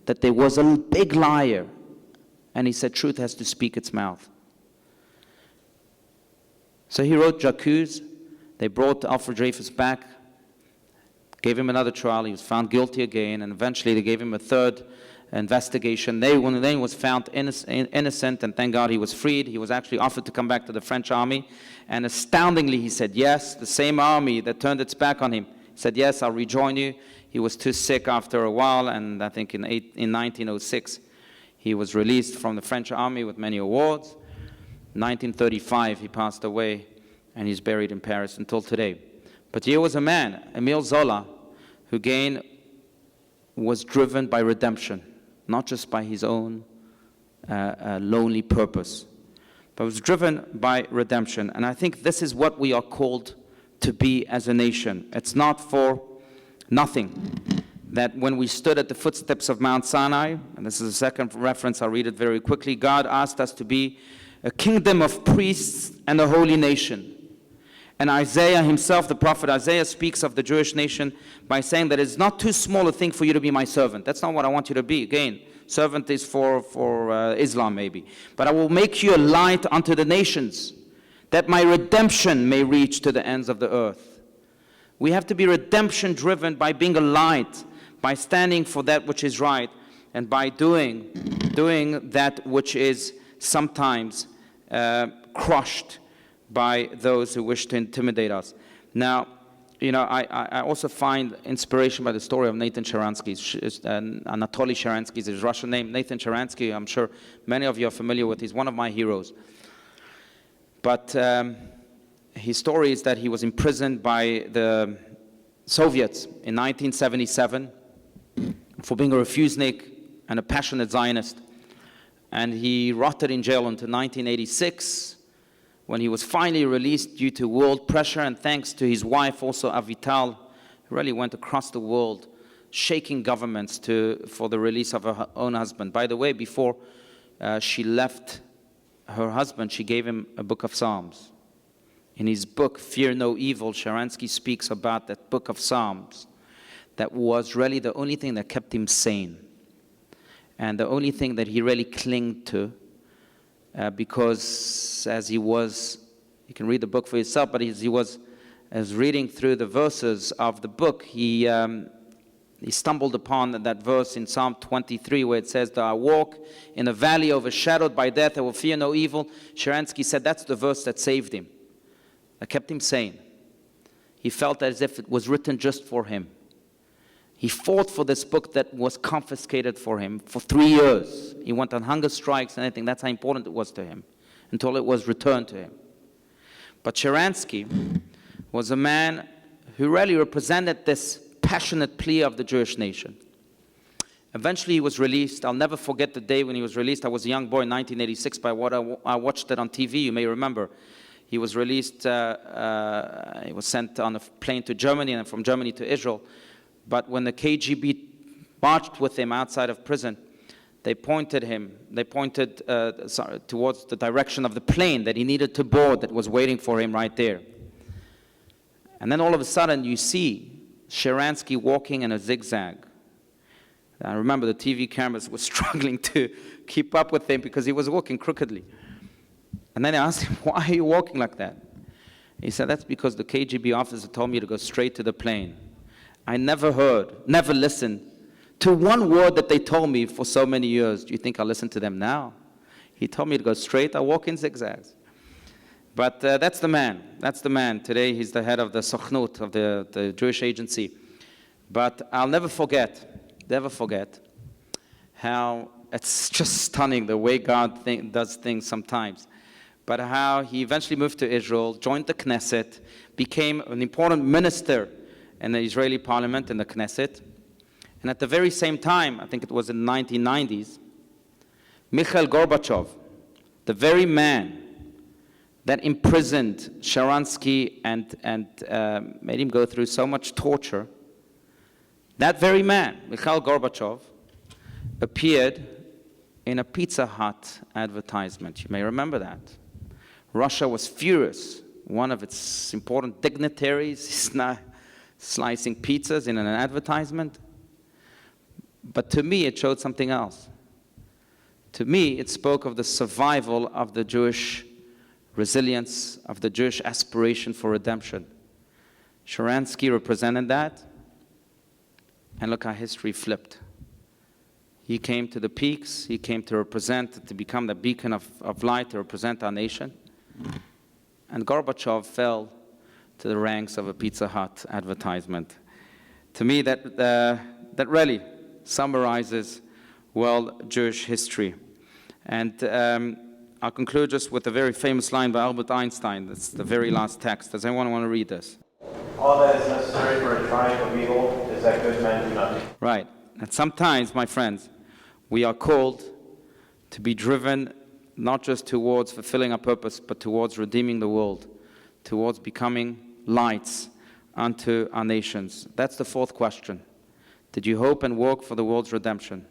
that there was a big liar, and he said truth has to speak its mouth. So he wrote J'accuse. They brought Alfred Dreyfus back, gave him another trial. He was found guilty again, and eventually they gave him a third investigation. When he was found innocent, and thank God he was freed, he was actually offered to come back to the French army. And astoundingly, he said yes, the same army that turned its back on him said, yes, I'll rejoin you. He was too sick after a while, and I think in 1906, he was released from the French army with many awards. 1935, he passed away, and he's buried in Paris until today. But here was a man, Émile Zola, who again was driven by redemption, not just by his own lonely purpose, but was driven by redemption. And I think this is what we are called to be as a nation. It's not for nothing that when we stood at the footsteps of Mount Sinai, and this is the second reference, I'll read it very quickly, God asked us to be a kingdom of priests and a holy nation. And Isaiah himself, the prophet Isaiah, speaks of the Jewish nation by saying that it's not too small a thing for you to be my servant. That's not what I want you to be. Again, servant is for Islam maybe. But I will make you a light unto the nations, that my redemption may reach to the ends of the earth. We have to be redemption driven by being a light, by standing for that which is right, and by doing that which is sometimes crushed by those who wish to intimidate us. Now, you know, I also find inspiration by the story of Nathan Sharansky. Anatoly Sharansky is his Russian name. Nathan Sharansky, I'm sure many of you are familiar with. He's one of my heroes. But his story is that he was imprisoned by the Soviets in 1977 for being a refusenik and a passionate Zionist. And he rotted in jail until 1986, when he was finally released due to world pressure, and thanks to his wife also Avital, who really went across the world shaking governments for the release of her own husband. By the way, before she left her husband, she gave him a book of Psalms. In his book, Fear No Evil, Sharansky speaks about that book of Psalms that was really the only thing that kept him sane, and the only thing that he really clung to, because as he was, you can read the book for yourself, but as he was reading through the verses of the book, he stumbled upon that verse in Psalm 23 where it says, "Though I walk in a valley overshadowed by death, I will fear no evil." Sharansky said that's the verse that saved him, that kept him sane. He felt as if it was written just for him. He fought for this book that was confiscated for him for 3 years. He went on hunger strikes and everything. That's how important it was to him, until it was returned to him. But Sharansky was a man who really represented this passionate plea of the Jewish nation. Eventually he was released. I'll never forget the day when he was released. I was a young boy in 1986, by what I watched it on TV, you may remember. He was released, he was sent on a plane to Germany and from Germany to Israel. But when the KGB marched with him outside of prison, they pointed towards the direction of the plane that he needed to board that was waiting for him right there. And then all of a sudden you see Sharansky walking in a zigzag. I remember the TV cameras were struggling to keep up with him because he was walking crookedly. And then I asked him, "Why are you walking like that?" He said, "That's because the KGB officer told me to go straight to the plane. I never listened to one word that they told me for so many years. Do you think I'll listen to them now? He told me to go straight. I walk in zigzags." But that's the man. That's the man. Today he's the head of the Sochnut, of the Jewish agency. But I'll never forget how it's just stunning the way God does things sometimes. But how he eventually moved to Israel, joined the Knesset, became an important minister in the Israeli parliament, in the Knesset. And at the very same time, I think it was in the 1990s, Mikhail Gorbachev, the very man that imprisoned Sharansky and made him go through so much torture, that very man, Mikhail Gorbachev, appeared in a Pizza Hut advertisement. You may remember that. Russia was furious. One of its important dignitaries is now slicing pizzas in an advertisement. But to me, it showed something else. To me, it spoke of the survival of the Jewish resilience, of the Jewish aspiration for redemption. Sharansky represented that, and look how history flipped. He came to the peaks, he came to represent, to become the beacon of light, to represent our nation. And Gorbachev fell to the ranks of a Pizza Hut advertisement. To me, that really summarizes well Jewish history. And I'll conclude just with a very famous line by Albert Einstein. That's the very last text. Does anyone want to read this? All that is necessary for a triumph of evil is that good men do nothing. Right. And sometimes, my friends, we are called to be driven not just towards fulfilling our purpose, but towards redeeming the world, towards becoming lights unto our nations. That's the fourth question. Did you hope and work for the world's redemption?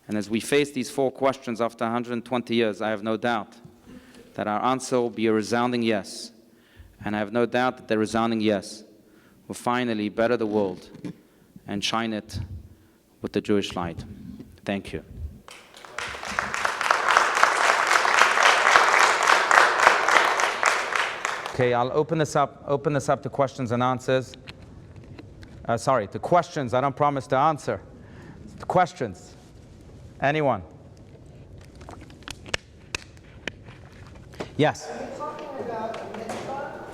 And as we face these four questions after 120 years, I have no doubt that our answer will be a resounding yes. And I have no doubt that the resounding yes will finally better the world and shine it with the Jewish light. Thank you. Okay, I'll open this up to questions and answers. To questions. I don't promise to answer. To questions. Anyone? Yes? Are you talking about a mitzvah?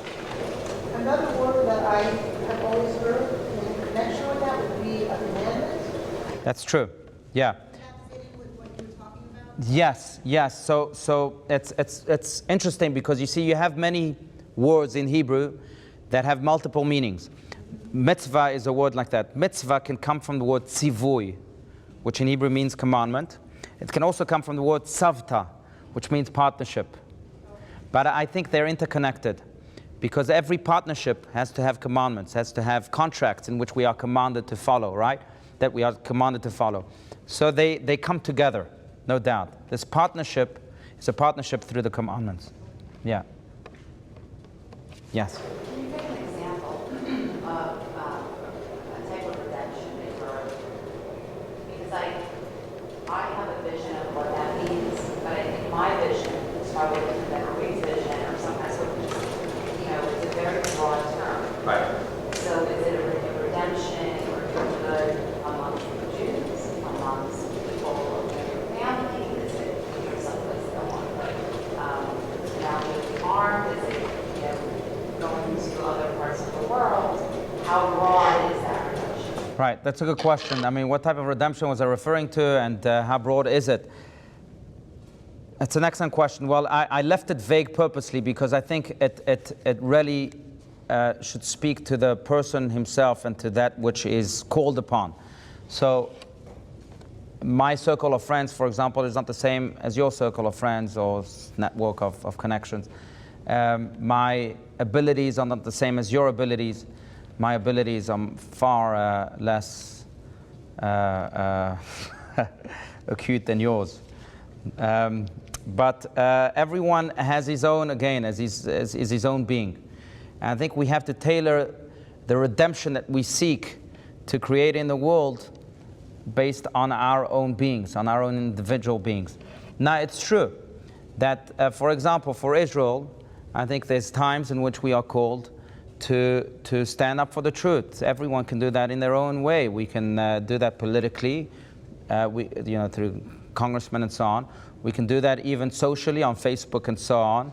Another word that I have always heard in connection with that would be a commandment. That's true. Yeah. Does that fit in with what you were talking about? Yes. So it's interesting because you see you have many words in Hebrew that have multiple meanings. Mitzvah is a word like that. Mitzvah can come from the word tzivui, which in Hebrew means commandment. It can also come from the word savta, which means partnership. But I think they're interconnected, because every partnership has to have commandments, has to have contracts in which we are commanded to follow, right? That we are commanded to follow. So they come together, no doubt. This partnership is a partnership through the commandments. Yeah. Yes. Can you give an example of a type of redemption that you're, because I have a vision of what that means, but I think my vision is probably different than Marie's vision, or sometimes, it's a very broad term. Right. So is it a redemption or doing good amongst the Jews, amongst people in your family? Is it, someplace that want to now be armed? Is it, going to other parts of the world? How broad is that redemption? Right, that's a good question. I mean, what type of redemption was I referring to, and how broad is it? It's an excellent question. Well, I left it vague purposely because I think it really should speak to the person himself and to that which is called upon. So my circle of friends, for example, is not the same as your circle of friends or network of connections. My abilities are not the same as your abilities. My abilities are far less acute than yours. But everyone has his own, again, as his own being. And I think we have to tailor the redemption that we seek to create in the world based on our own beings, on our own individual beings. Now, it's true that, for example, for Israel, I think there's times in which we are called to stand up for the truth. Everyone can do that in their own way. We can do that politically, through congressmen and so on. We can do that even socially on Facebook and so on.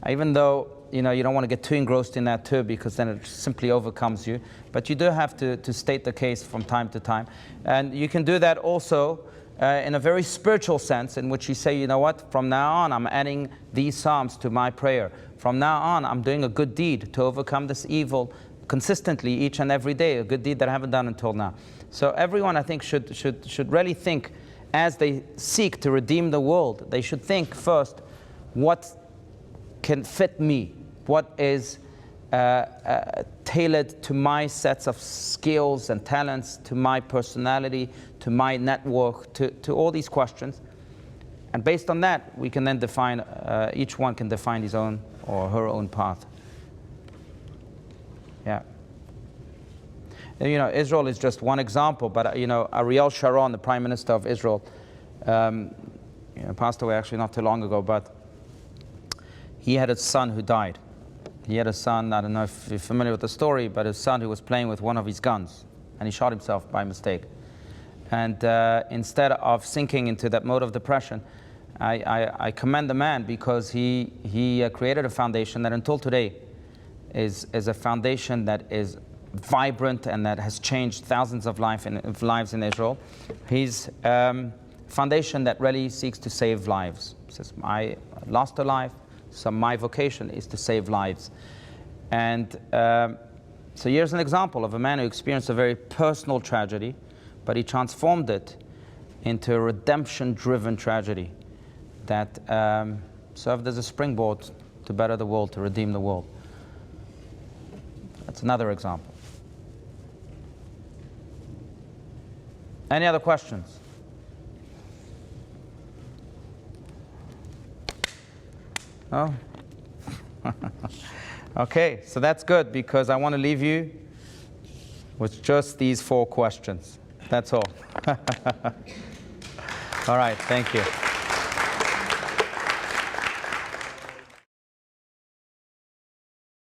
Even though you don't want to get too engrossed in that too, because then it simply overcomes you. But you do have to state the case from time to time, and you can do that also in a very spiritual sense, in which you say, you know what, from now on I'm adding these psalms to my prayer. From now on I'm doing a good deed to overcome this evil consistently each and every day, a good deed that I haven't done until now. So everyone, I think, should really think, as they seek to redeem the world, they should think first, what can fit me? What is tailored to my sets of skills and talents, to my personality, to my network, to all these questions. And based on that, we can then define, each one can define his own or her own path. Yeah. Israel is just one example, but Ariel Sharon, the Prime Minister of Israel, passed away actually not too long ago, but he had a son who died. He had a son, I don't know if you're familiar with the story, but his son who was playing with one of his guns, and he shot himself by mistake. And instead of sinking into that mode of depression, I commend the man, because he created a foundation that until today is a foundation that is vibrant and that has changed thousands of lives in Israel. He's foundation that really seeks to save lives. He says, I lost a life, so my vocation is to save lives. And so here's an example of a man who experienced a very personal tragedy, but he transformed it into a redemption-driven tragedy that served as a springboard to better the world, to redeem the world. That's another example. Any other questions? Oh? Okay, so that's good, because I want to leave you with just these 4 questions. That's all. All right, thank you.